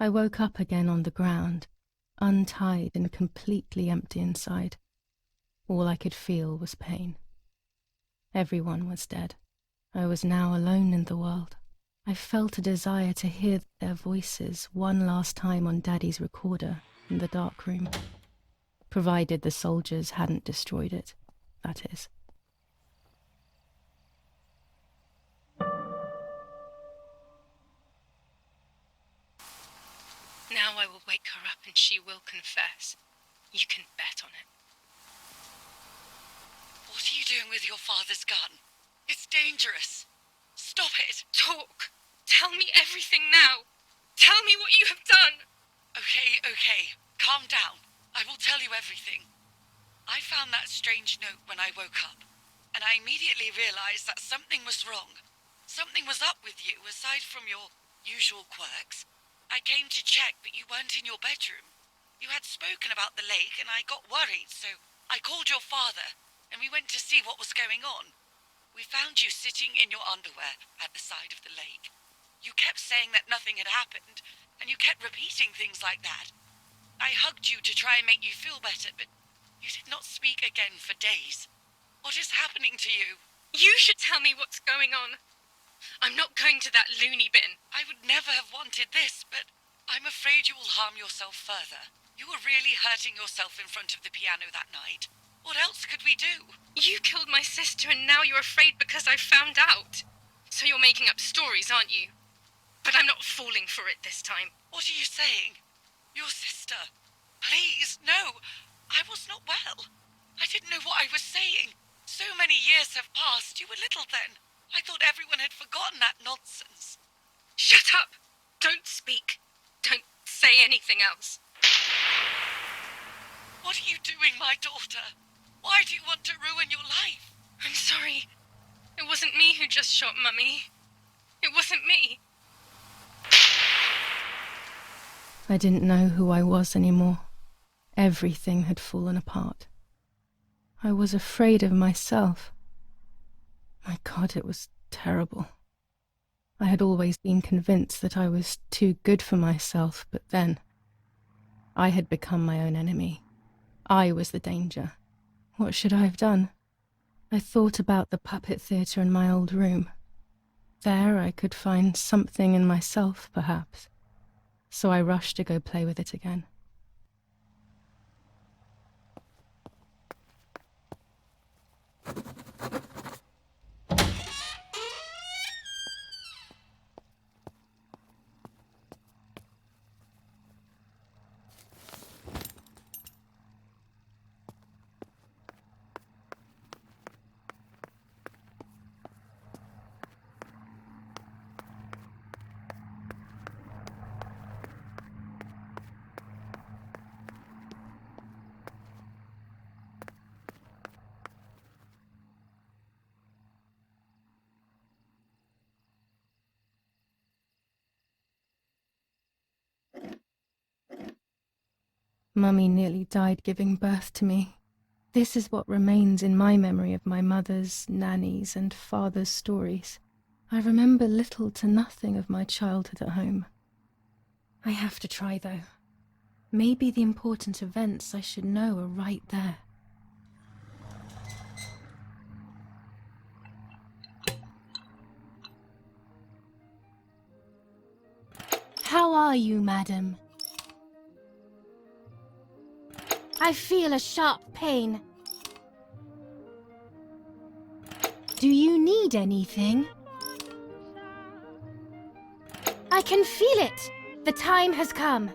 I woke up again on the ground, untied and completely empty inside. All I could feel was pain. Everyone was dead. I was now alone in the world. I felt a desire to hear their voices one last time on Daddy's recorder in the dark room. Provided the soldiers hadn't destroyed it, that is. Now I will wake her up and she will confess. You can bet on it. What are you doing with your father's gun? It's dangerous. Stop it. Talk. Tell me everything now. Tell me what you have done. Okay. Calm down. I will tell you everything. I found that strange note when I woke up, and I immediately realized that something was wrong. Something was up with you, aside from your usual quirks. I came to check, but you weren't in your bedroom. You had spoken about the lake, and I got worried, so I called your father, and we went to see what was going on. We found you sitting in your underwear at the side of the lake. You kept saying that nothing had happened, and you kept repeating things like that. I hugged you to try and make you feel better, but you did not speak again for days. What is happening to you? You should tell me what's going on. I'm not going to that loony bin. I would never have wanted this, but I'm afraid you will harm yourself further. You were really hurting yourself in front of the piano that night. What else could we do? You killed my sister and now you're afraid because I found out. So you're making up stories, aren't you? But I'm not falling for it this time. What are you saying? Your sister? Please, no. I was not well. I didn't know what I was saying. So many years have passed. You were little then. I thought everyone had forgotten that nonsense. Shut up! Don't speak. Don't say anything else. What are you doing, my daughter? Why do you want to ruin your life? I'm sorry. It wasn't me who just shot Mummy. It wasn't me. I didn't know who I was anymore. Everything had fallen apart. I was afraid of myself. My God, it was terrible. I had always been convinced that I was too good for myself, but then I had become my own enemy. I was the danger. What should I have done? I thought about the puppet theatre in my old room. There I could find something in myself, perhaps. So I rushed to go play with it again. Mummy nearly died giving birth to me. This is what remains in my memory of my mother's, nanny's, and father's stories. I remember little to nothing of my childhood at home. I have to try, though. Maybe the important events I should know are right there. How are you, madam? I feel a sharp pain. Do you need anything? I can feel it. The time has come.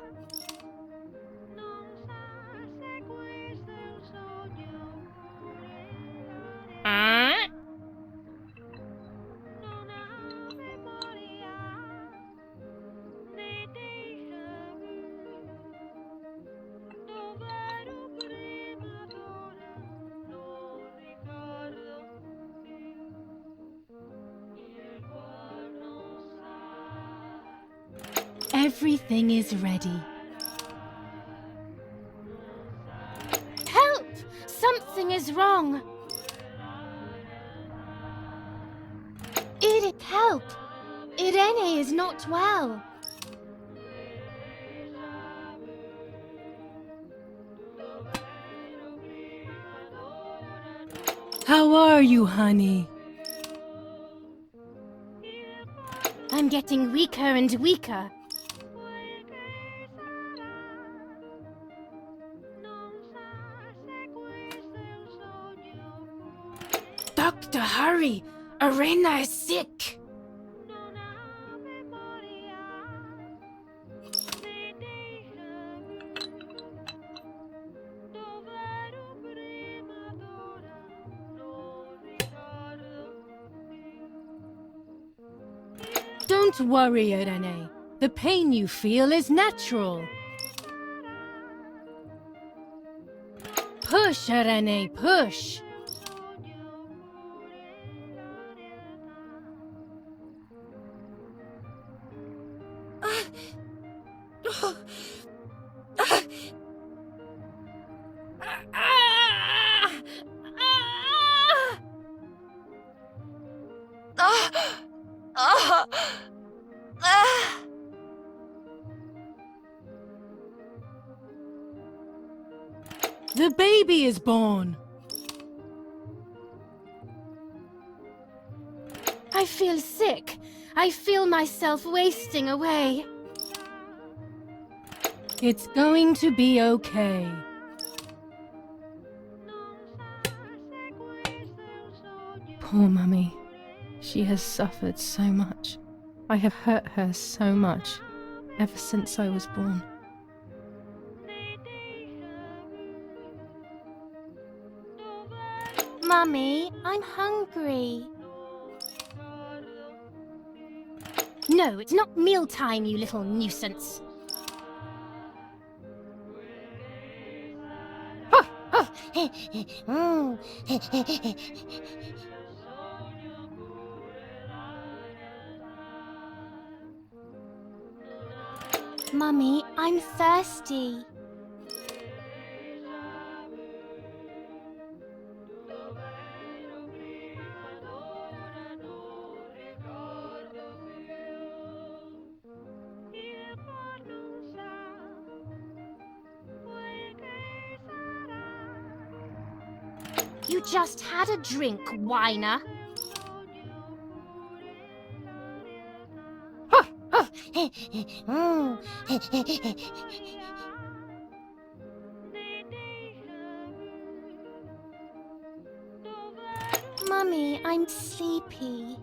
Everything is ready. Help! Something is wrong. Help! Irene is not well. How are you, honey? I'm getting weaker and weaker. Doctor, hurry! Arena is sick! Don't worry, Irene. The pain you feel is natural. Push, Irene, push! The baby is born! I feel sick. I feel myself wasting away. It's going to be okay. Poor Mummy. She has suffered so much. I have hurt her so much, ever since I was born. Mummy, I'm hungry. No, it's not mealtime, you little nuisance. Mummy, I'm thirsty. You just had a drink, whiner. Mummy, I'm sleepy.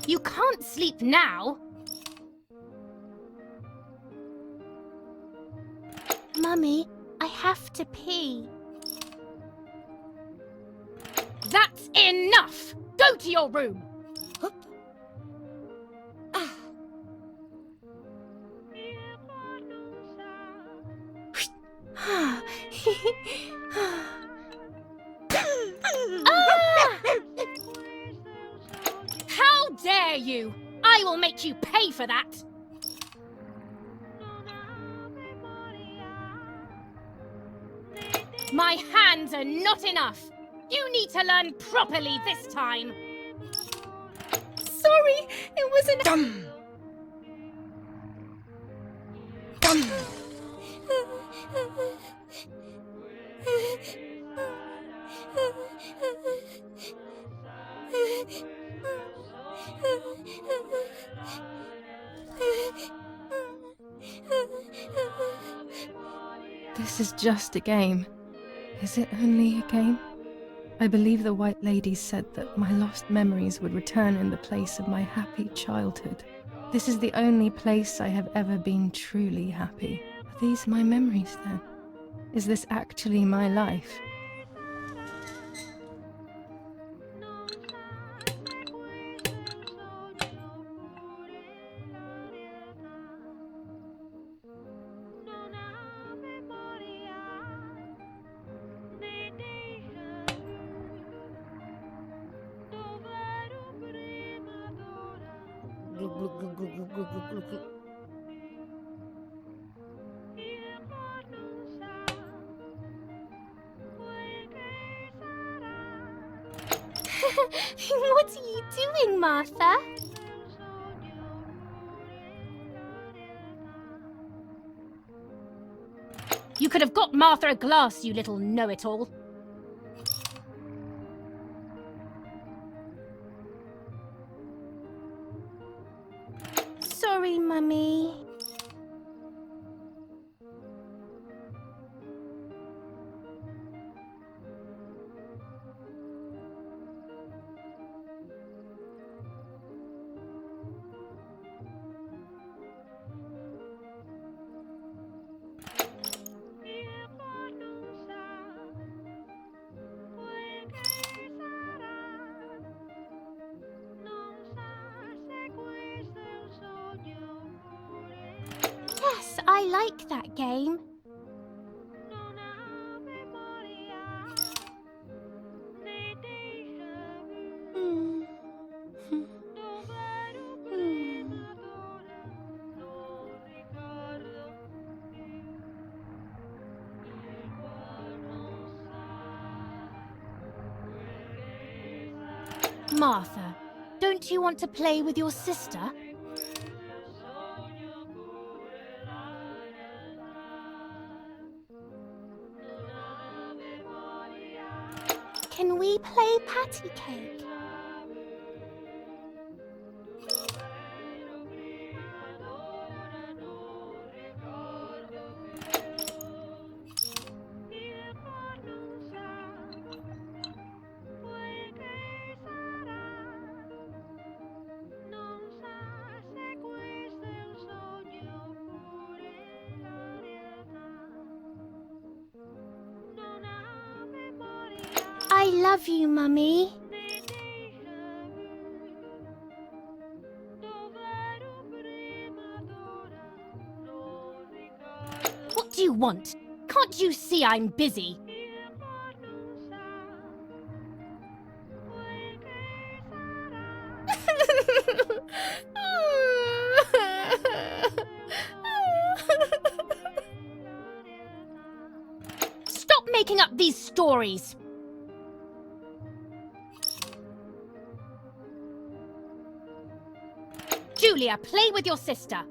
You can't sleep now. Mummy, I have to pee. That's enough! Go to your room! How dare you! I will make you pay for that! My hands are not enough! You need to learn properly this time! Sorry, it wasn't— Dumb! Dumb! This is just a game. Is it only a game? I believe the White Lady said that my lost memories would return in the place of my happy childhood. This is the only place I have ever been truly happy. Are these my memories then? Is this actually my life? What are you doing, Martha? You could have got Martha a glass, you little know-it-all. Sorry, Mummy. Yes, I like that game. Martha, don't you want to play with your sister? Can we play patty cake? I love you, Mummy. What do you want? Can't you see I'm busy? Stop making up these stories! Julia, play with your sister.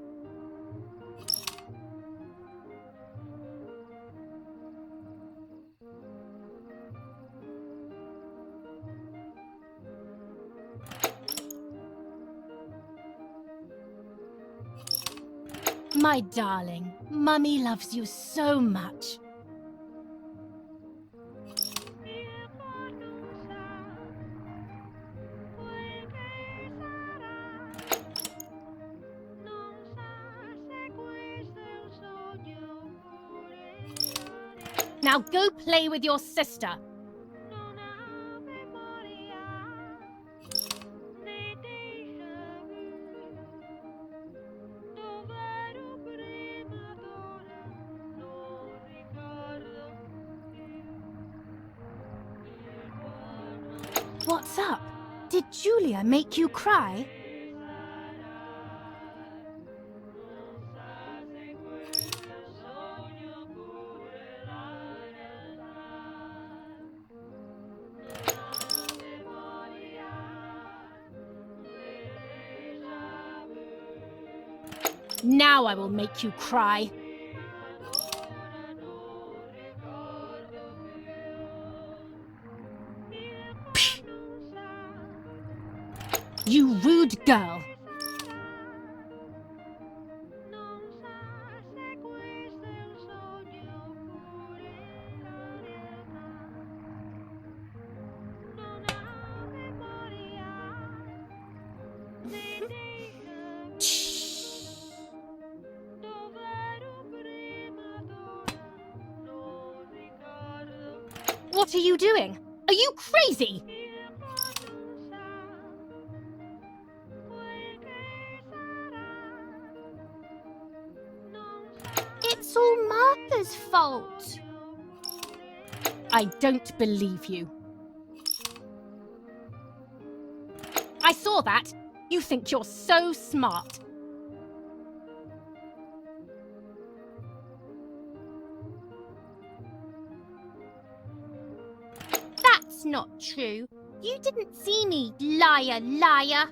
My darling, Mummy loves you so much. Now go play with your sister. What's up? Did Julia make you cry? Now I will make you cry. You rude girl. What are you doing? Are you crazy? It's all Martha's fault. I don't believe you. I saw that. You think you're so smart. That's not true. You didn't see me, liar, liar.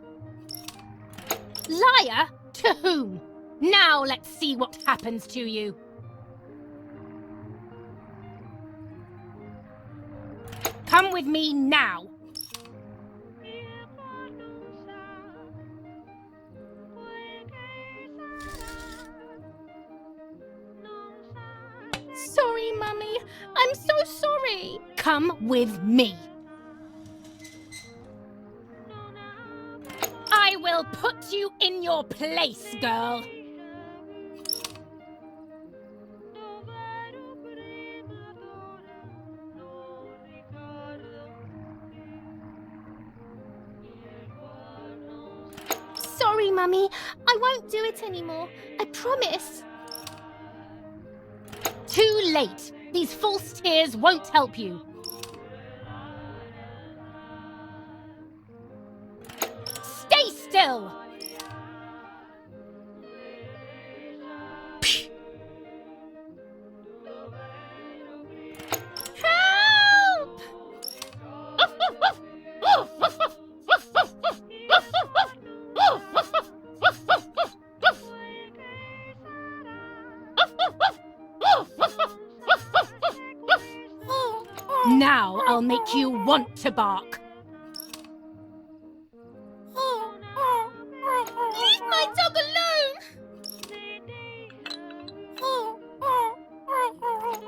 Liar? To whom? Now let's see what happens to you. Come with me now. Sorry, Mummy. I'm so sorry. Come with me. I will put you in your place, girl. Sorry, Mummy. I won't do it anymore. I promise. Too late. These false tears won't help you. Stay still. Help! Now I'll make you want to bark. Leave my dog alone!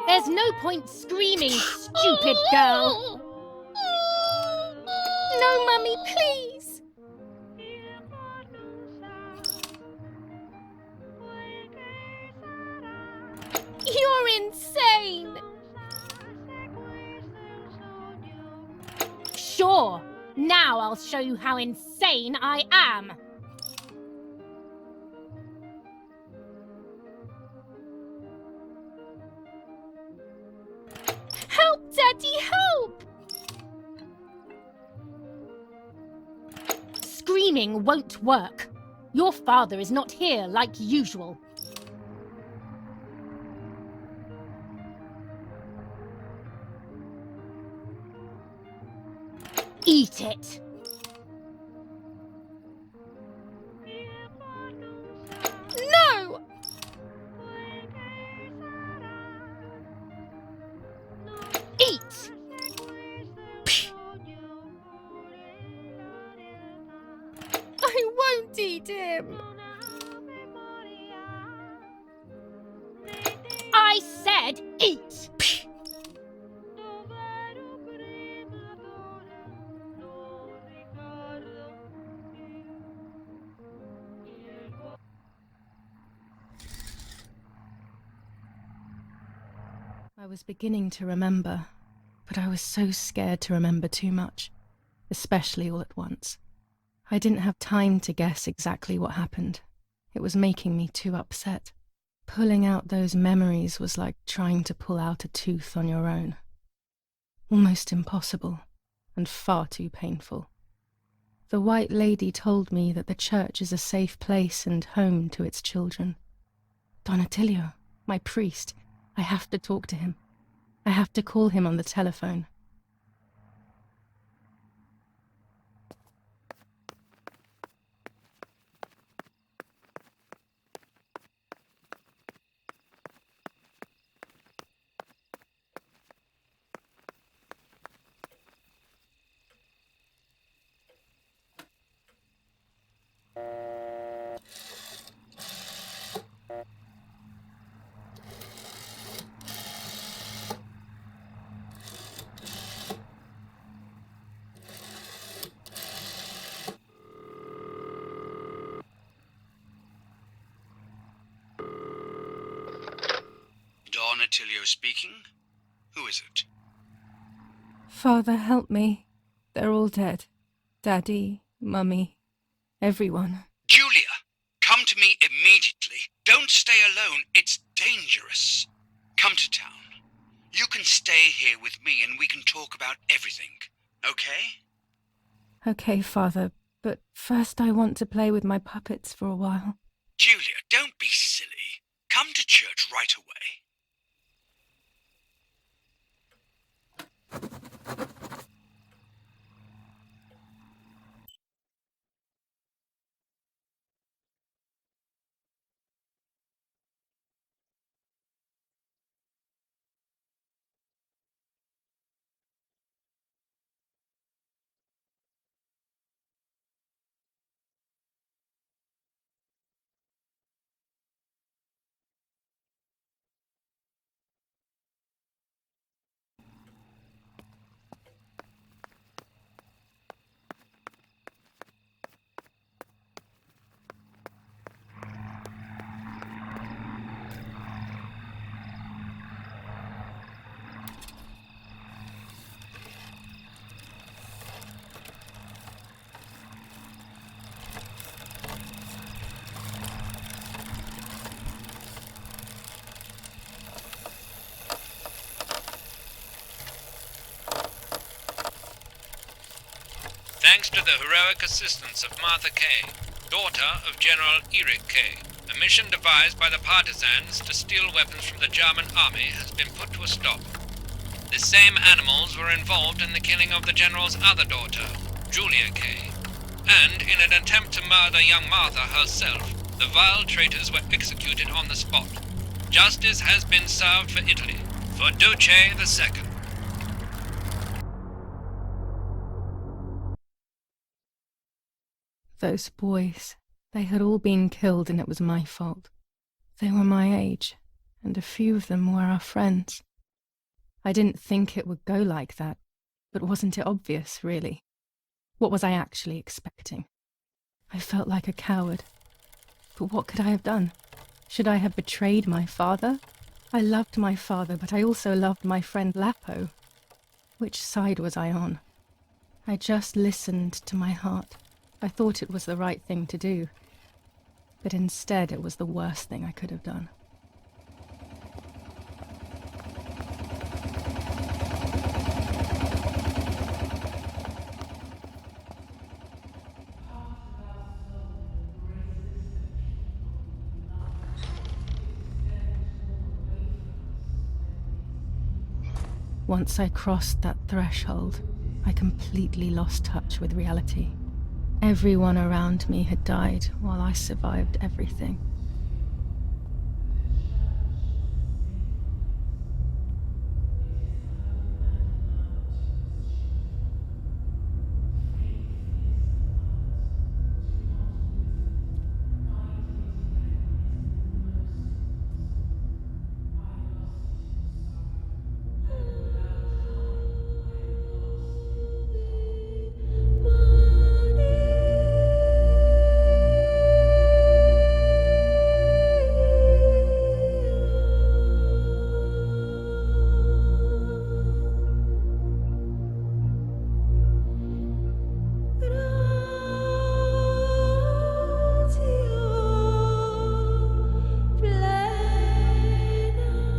There's no point screaming, stupid girl. No, Mummy, please. You're insane. Sure. Now I'll show you how insane I am. Help, Daddy, help! Screaming won't work. Your father is not here like usual. Eat it. No! Eat! I won't eat him. I said eat! I was beginning to remember, but I was so scared to remember too much, especially all at once. I didn't have time to guess exactly what happened. It was making me too upset. Pulling out those memories was like trying to pull out a tooth on your own. Almost impossible, and far too painful. The White Lady told me that the church is a safe place and home to its children. Don Attilio, my priest, I have to talk to him. I have to call him on the telephone. Don Attilio speaking. Who is it? Father, help me. They're all dead. Daddy, Mummy, everyone. Julia, come to me immediately. Don't stay alone. It's dangerous. Come to town. You can stay here with me and we can talk about everything. Okay? Okay, Father, But first I want to play with my puppets for a while. Julia, don't be silly. Come to church right away. Thanks to the heroic assistance of Martha Kay, daughter of General Eric Kay, a mission devised by the partisans to steal weapons from the German army has been put to a stop. The same animals were involved in the killing of the general's other daughter, Julia Kay, and in an attempt to murder young Martha herself, the vile traitors were executed on the spot. Justice has been served for Italy, for Duce II. Those boys, they had all been killed and it was my fault. They were my age, and a few of them were our friends. I didn't think it would go like that, but wasn't it obvious, really? What was I actually expecting? I felt like a coward. But what could I have done? Should I have betrayed my father? I loved my father, but I also loved my friend Lapo. Which side was I on? I just listened to my heart. I thought it was the right thing to do, but instead it was the worst thing I could have done. Once I crossed that threshold, I completely lost touch with reality. Everyone around me had died while I survived everything.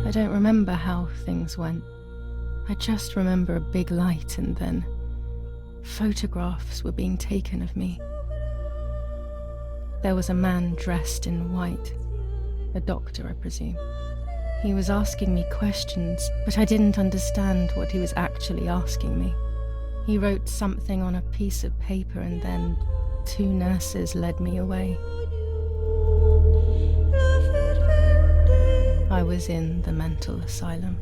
I don't remember how things went. I just remember a big light and then photographs were being taken of me. There was a man dressed in white, a doctor, I presume. He was asking me questions, but I didn't understand what he was actually asking me. He wrote something on a piece of paper and then 2 nurses led me away. I was in the mental asylum.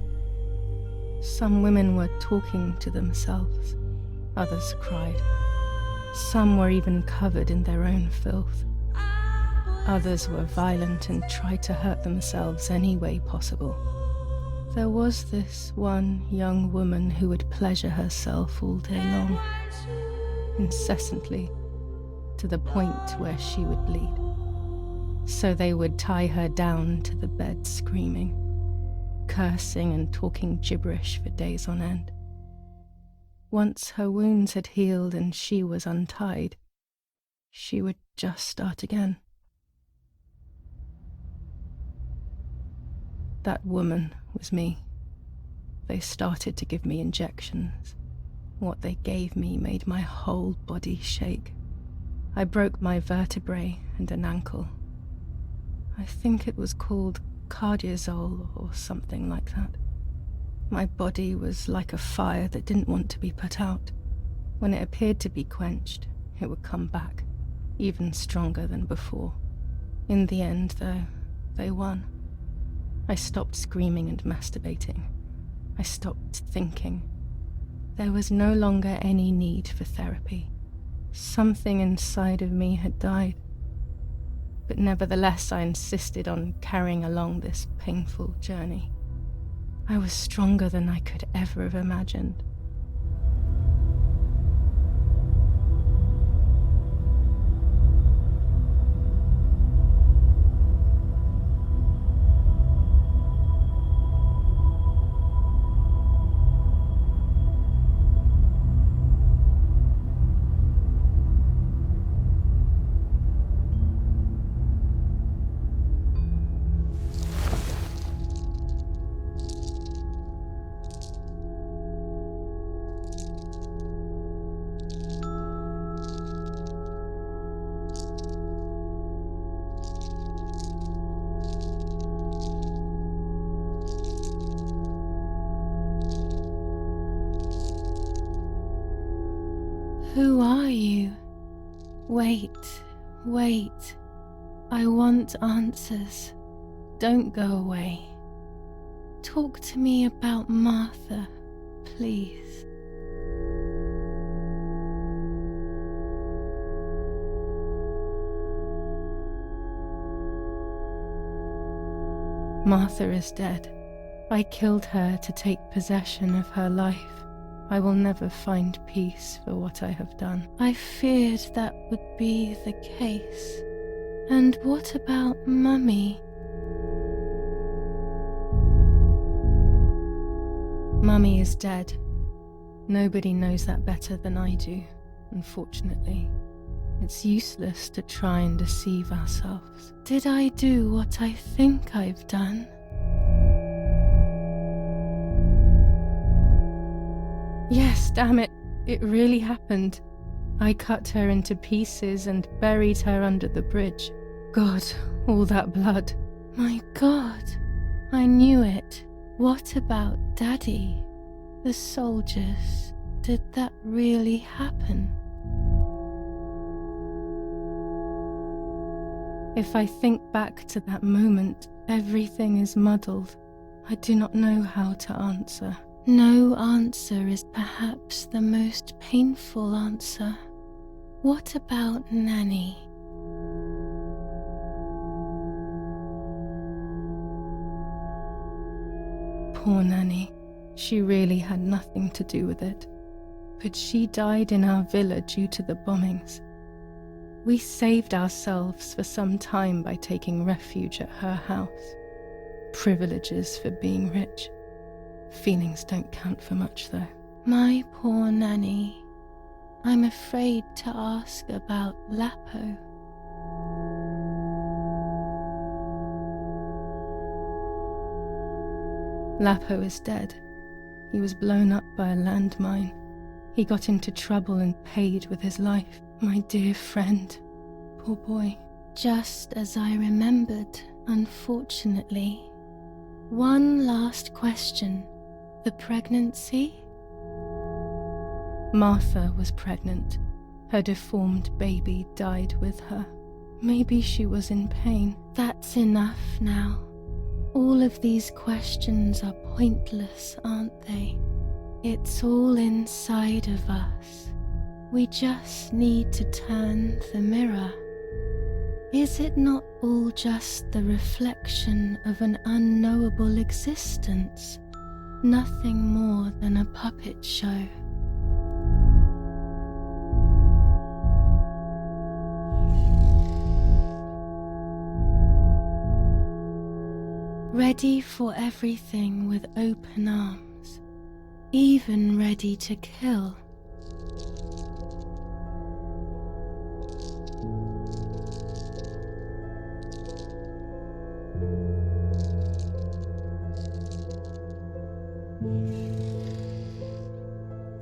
Some women were talking to themselves. Others cried. Some were even covered in their own filth. Others were violent and tried to hurt themselves any way possible. There was this one young woman who would pleasure herself all day long, incessantly, to the point where she would bleed. So they would tie her down to the bed screaming, cursing and talking gibberish for days on end. Once her wounds had healed and she was untied, she would just start again. That woman was me. They started to give me injections. What they gave me made my whole body shake. I broke my vertebrae and an ankle. I think it was called cardiazole or something like that. My body was like a fire that didn't want to be put out. When it appeared to be quenched, it would come back, even stronger than before. In the end, though, they won. I stopped screaming and masturbating. I stopped thinking. There was no longer any need for therapy. Something inside of me had died. But nevertheless, I insisted on carrying along this painful journey. I was stronger than I could ever have imagined. Who are you? Wait. I want answers. Don't go away. Talk to me about Martha, please. Martha is dead. I killed her to take possession of her life. I will never find peace for what I have done. I feared that would be the case. And what about Mummy? Mummy is dead. Nobody knows that better than I do, unfortunately. It's useless to try and deceive ourselves. Did I do what I think I've done? Yes, damn it. It really happened. I cut her into pieces and buried her under the bridge. God, all that blood. My God, I knew it. What about Daddy? The soldiers? Did that really happen? If I think back to that moment, everything is muddled. I do not know how to answer. No answer is perhaps the most painful answer. What about Nanny? Poor Nanny. She really had nothing to do with it. But she died in our villa due to the bombings. We saved ourselves for some time by taking refuge at her house. Privileges for being rich. Feelings don't count for much, though. My poor Nanny. I'm afraid to ask about Lapo. Lapo is dead. He was blown up by a landmine. He got into trouble and paid with his life. My dear friend. Poor boy. Just as I remembered, unfortunately. One last question. The pregnancy? Martha was pregnant. Her deformed baby died with her. Maybe she was in pain. That's enough now. All of these questions are pointless, aren't they? It's all inside of us. We just need to turn the mirror. Is it not all just the reflection of an unknowable existence? Nothing more than a puppet show. Ready for everything with open arms, even ready to kill.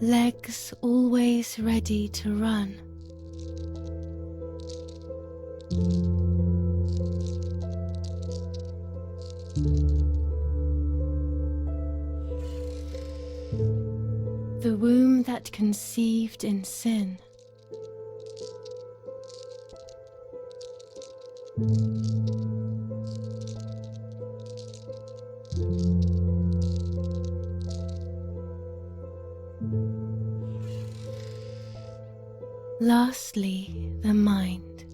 Legs always ready to run. The womb that conceived in sin. Lastly, the mind.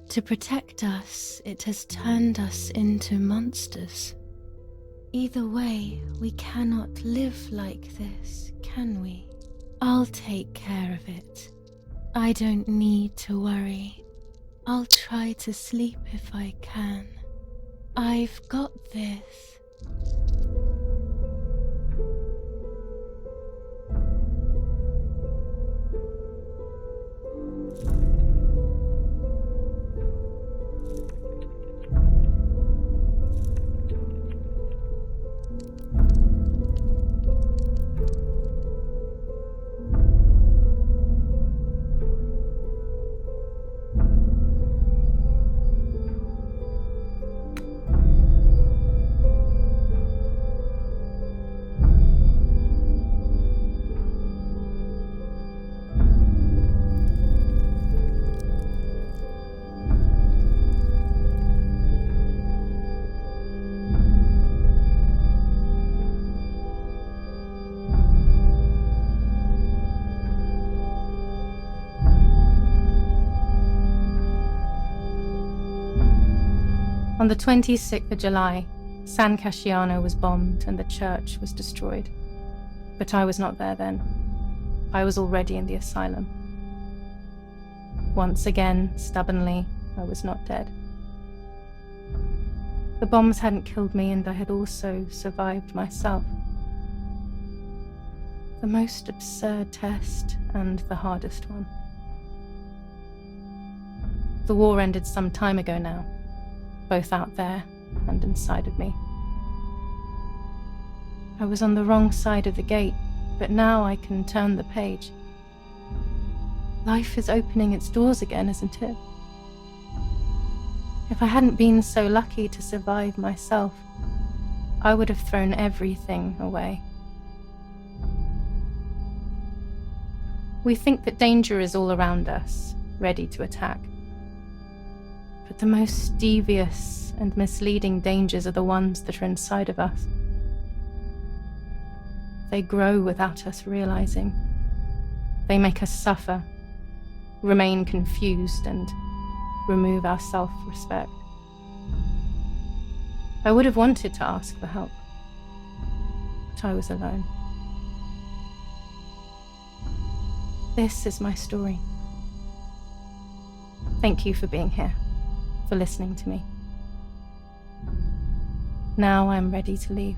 To protect us, it has turned us into monsters. Either way, we cannot live like this, can we? I'll take care of it. I don't need to worry. I'll try to sleep if I can. I've got this. On the 26th of July, San Casciano was bombed and the church was destroyed. But I was not there then. I was already in the asylum. Once again, stubbornly, I was not dead. The bombs hadn't killed me, and I had also survived myself. The most absurd test and the hardest one. The war ended some time ago now, both out there and inside of me. I was on the wrong side of the gate, but now I can turn the page. Life is opening its doors again, isn't it? If I hadn't been so lucky to survive myself, I would have thrown everything away. We think that danger is all around us, ready to attack. But the most devious and misleading dangers are the ones that are inside of us. They grow without us realizing. They make us suffer, remain confused, and remove our self-respect. I would have wanted to ask for help, but I was alone. This is my story. Thank you for being here, for listening to me. Now I'm ready to leave.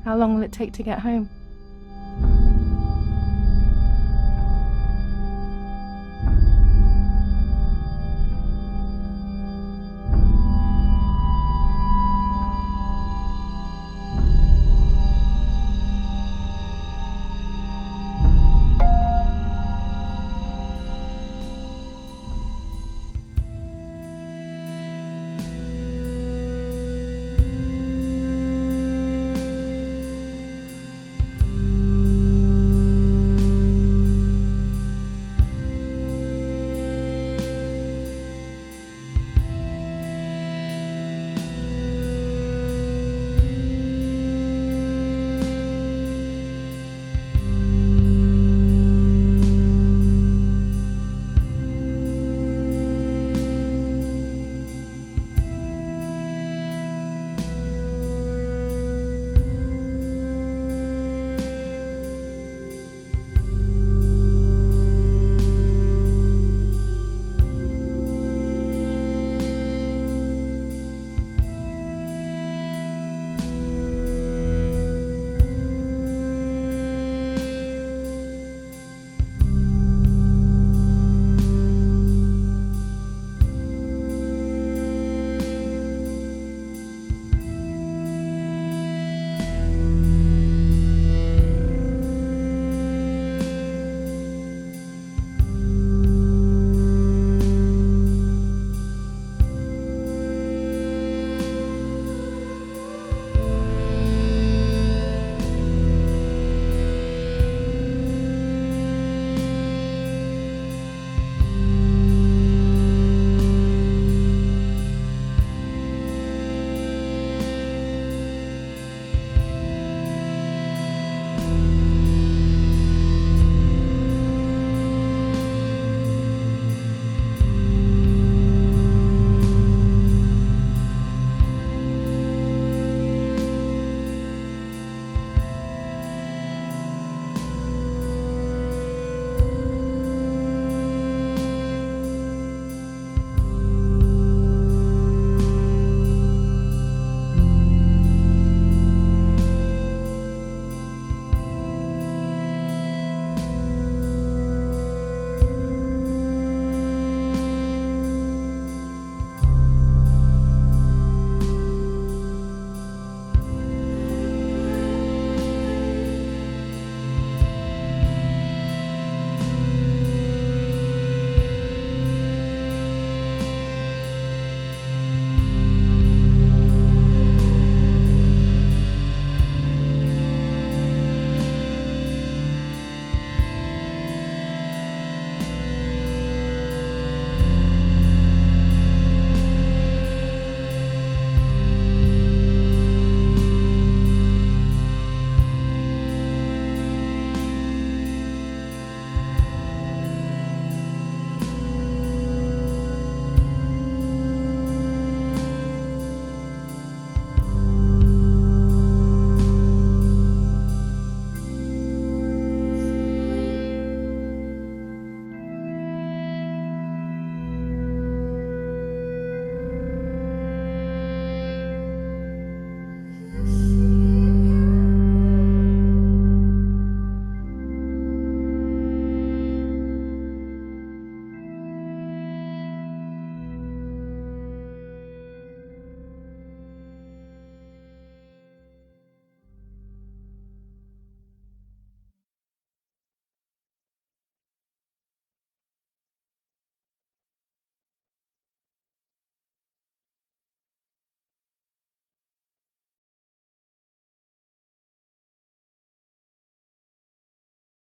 How long will it take to get home?